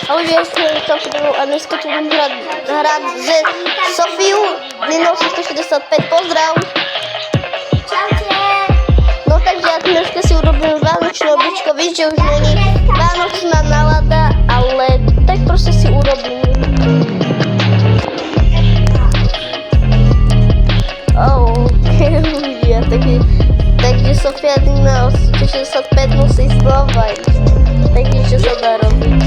Ahoj, jsem Fidelou a dneska tu budeme hrát ze Sofiu Nino 165, pozdrav. Čaute. No takže já dneska si urobím vánočné obličko, víš, že už není vánočná nálada, ale tak prostě si urobím. Takže Sofia Nino 165 musí znova jít. Takže čo sa dá robiť?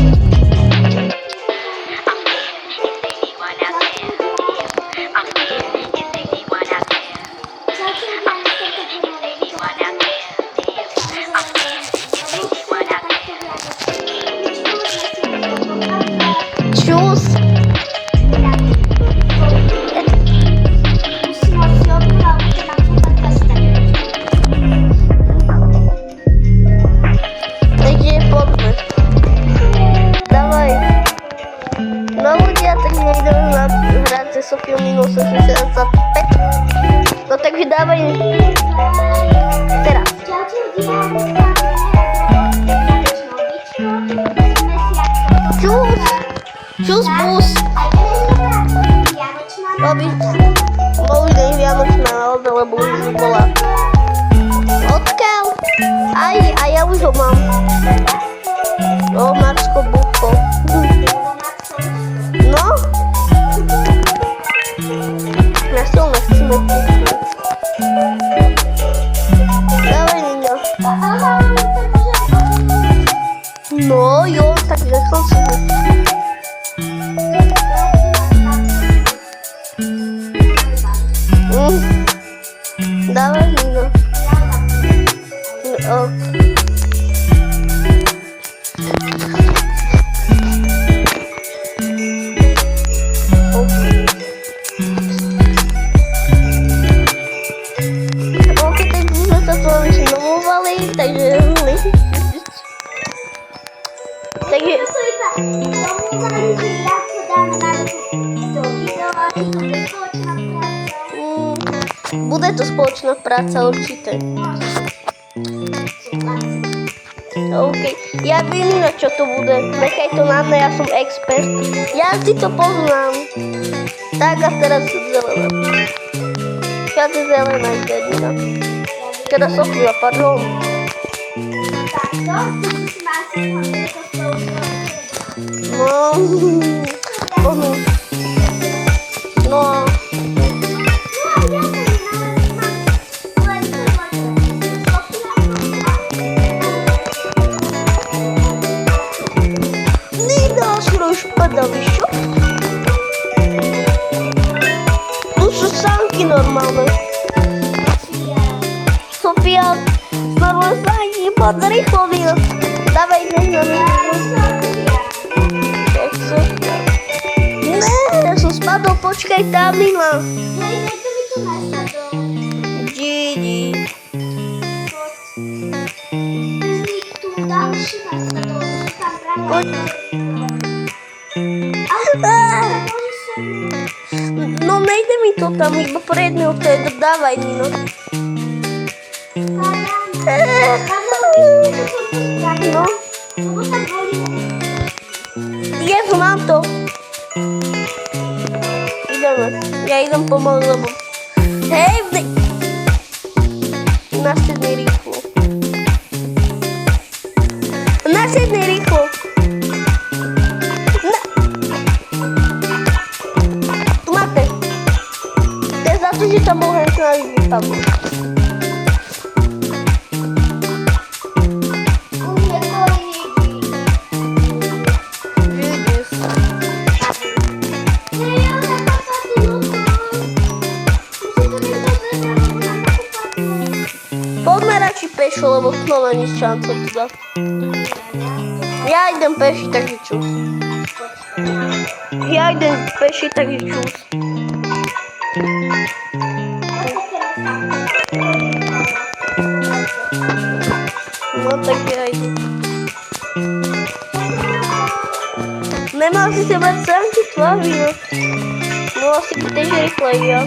Čus. Takže poďme. Dávaj. No ľudia, tak nejdeme hrať ze Sofiu Nino 165. No takže dávaj. Teraz. Čus. Čus bus. Robiť. No už nie je vianočná, lebo už bola. Odkiaľ? Aj, a ja už ho mám. O, Marsko Buchko. No? Ja som nechceme kúknuť. Dávaj, Nino. No, jo, tak nechám si ho. Dávaj, Nino. Takže bude to spoločná práca určite. OK, ja vím, na čo to bude. Nechaj to na mňa, ja som expert. Ja si to poznám. Tak a teraz zelená. Teraz je zelená jedina. Teraz Sofia, pardon. No. No. Už padal, víš čo? Tu sú sánky normálne. Sofia, normálne sánky, poď rýchlo, Nino. Dávaj, nech na mňa. Ne, ja som spadol, počkaj tam, Nino. Gigi. Poď. No nejde mi to tam, iba pro jedného vtedy, dávaj, Nino. No. Jezu, mám to. Ideme, ja idem pomalu, lebo... Hej, nasedni rýchlo. Nasedni rýchlo. Že tam bol hentná vypadlo. Poďme radši pešo, lebo znova nič šancov teda. Ja idem peši, takže čus. Ja idem peši, takže čus. No tak ja idem. Nemal si sa mať sánky, Flavio. No asi budeš rýchle, ja.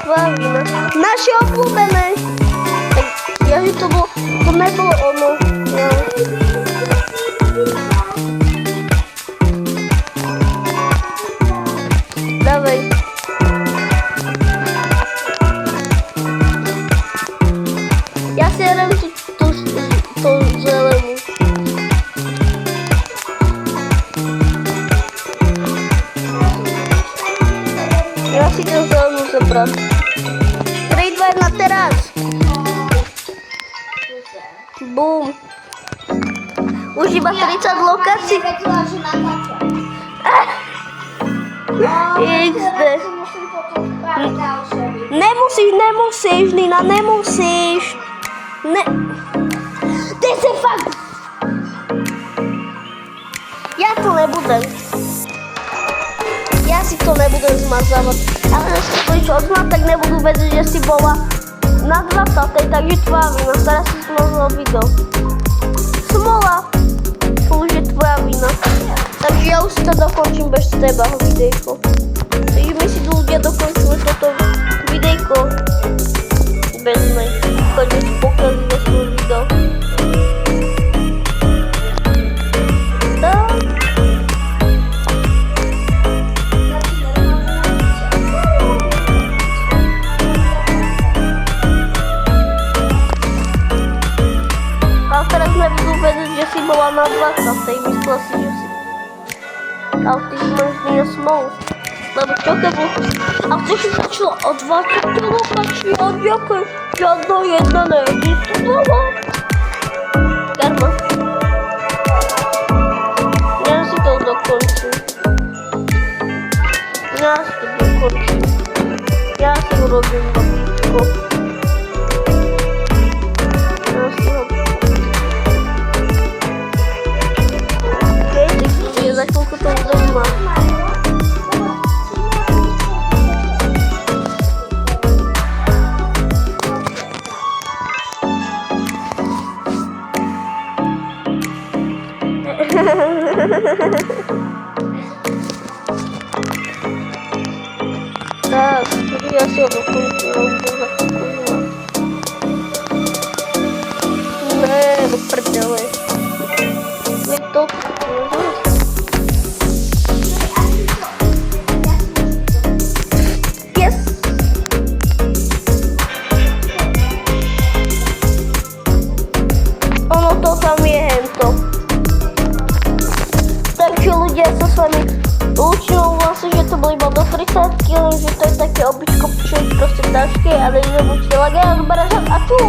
Flavina. Naše obľúbené. Tak ja, že to nebolo ono. Ja. Už iba 30 lokácií. Nevedela, že natáčam. XD. Musím potom spraviť ďalšie. Nemusíš, Nina, nemusíš. Ty si fakt... Ja to nebudem. Ja si to nebudem zmazávať. Ale keď si to odmať, tak nebudú vedieť, že si bola na 20. Takže tvoja vina. Teraz si zmazala video. Smola. To už je tvoja vina. Takže ja už si to dokončím bez teba, videjko. Takže my si ľudia dokončíme toto videjko. Bez nej. Chodím si pokaziť za svoj video. Tak. A teraz nebudú vedieť, že si bola na 20. Myslela si, že si... Ale ty máš nie smolu. Lebo čo keby... A chceš si začala o 20 lokačí, a ďakujem. Žiadna jedna neexistovala. Karma. Ja si to dokončím. Ja si urobím babičko. Ja si ho... Okay, za chvíľku to doma. Tak, ja si ho dokončím. Ne, do prdele. Je to... Yes! Ono to tam je hento. Takže ľudia sa s vami učil vlastne, že to bolo iba do 30, lenže to je také običko, čo je proste ťažké, ale nebuďte lagať a zberažať a ču.